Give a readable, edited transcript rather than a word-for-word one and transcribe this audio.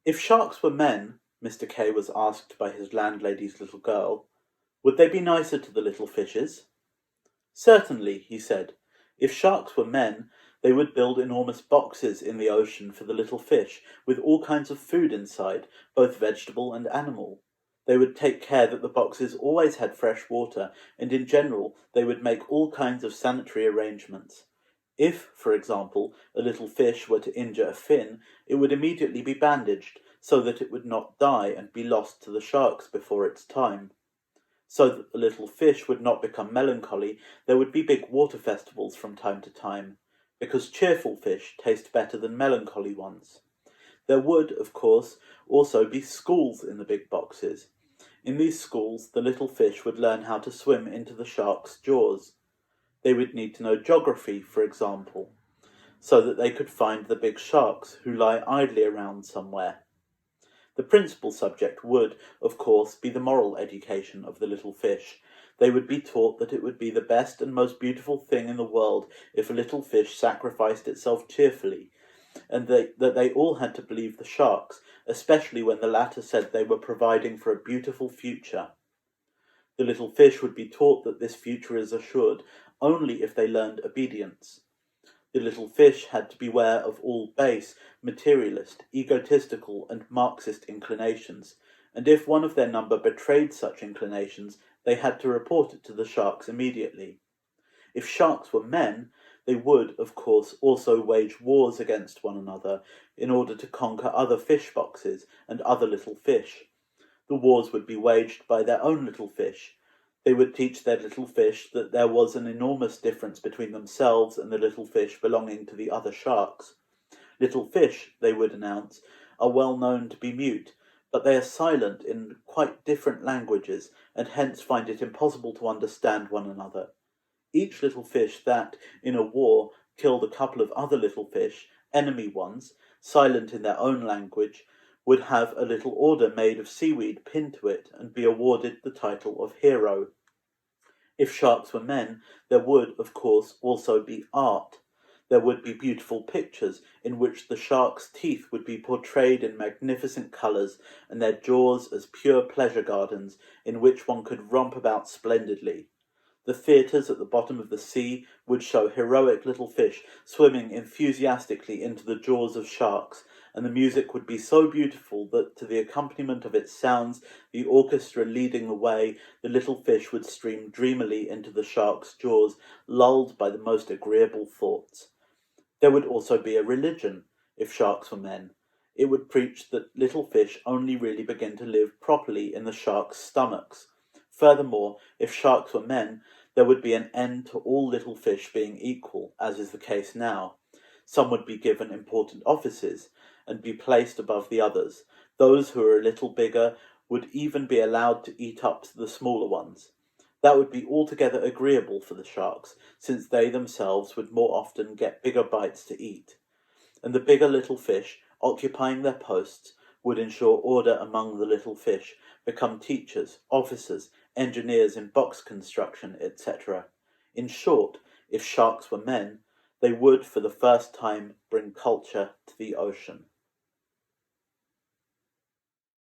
If sharks were men, Mr. K was asked by his landlady's little girl, would they be nicer to the little fishes? Certainly, he said. If sharks were men, they would build enormous boxes in the ocean for the little fish, with all kinds of food inside, both vegetable and animal. They would take care that the boxes always had fresh water, and in general they would make all kinds of sanitary arrangements. If, for example, a little fish were to injure a fin, it would immediately be bandaged, so that it would not die and be lost to the sharks before its time. So that the little fish would not become melancholy, there would be big water festivals from time to time, because cheerful fish taste better than melancholy ones. There would, of course, also be schools in the big boxes. In these schools, the little fish would learn how to swim into the shark's jaws. They would need to know geography, for example, so that they could find the big sharks who lie idly around somewhere. The principal subject would, of course, be the moral education of the little fish. They would be taught that it would be the best and most beautiful thing in the world if a little fish sacrificed itself cheerfully, and that they all had to believe the sharks, especially when the latter said they were providing for a beautiful future. The little fish would be taught that this future is assured only if they learned obedience. The little fish had to beware of all base, materialist, egotistical, and Marxist inclinations, and if one of their number betrayed such inclinations, they had to report it to the sharks immediately. If sharks were men, they would, of course, also wage wars against one another in order to conquer other fish boxes and other little fish. The wars would be waged by their own little fish. They would teach their little fish that there was an enormous difference between themselves and the little fish belonging to the other sharks. Little fish, they would announce, are well known to be mute, but they are silent in quite different languages, and hence find it impossible to understand one another. Each little fish that, in a war, killed a couple of other little fish, enemy ones, silent in their own language, would have a little order made of seaweed pinned to it and be awarded the title of hero. If sharks were men, there would, of course, also be art. There would be beautiful pictures in which the sharks' teeth would be portrayed in magnificent colours and their jaws as pure pleasure gardens in which one could romp about splendidly. The theatres at the bottom of the sea would show heroic little fish swimming enthusiastically into the jaws of sharks, and the music would be so beautiful that, to the accompaniment of its sounds, the orchestra leading the way, the little fish would stream dreamily into the shark's jaws, lulled by the most agreeable thoughts. There would also be a religion, if sharks were men. It would preach that little fish only really begin to live properly in the sharks' stomachs. Furthermore, if sharks were men, there would be an end to all little fish being equal, as is the case now. Some would be given important offices, and be placed above the others. Those who are a little bigger would even be allowed to eat up to the smaller ones. That would be altogether agreeable for the sharks, since they themselves would more often get bigger bites to eat. And the bigger little fish, occupying their posts, would ensure order among the little fish, become teachers, officers, engineers in box construction, etc. In short, if sharks were men, they would for the first time bring culture to the ocean.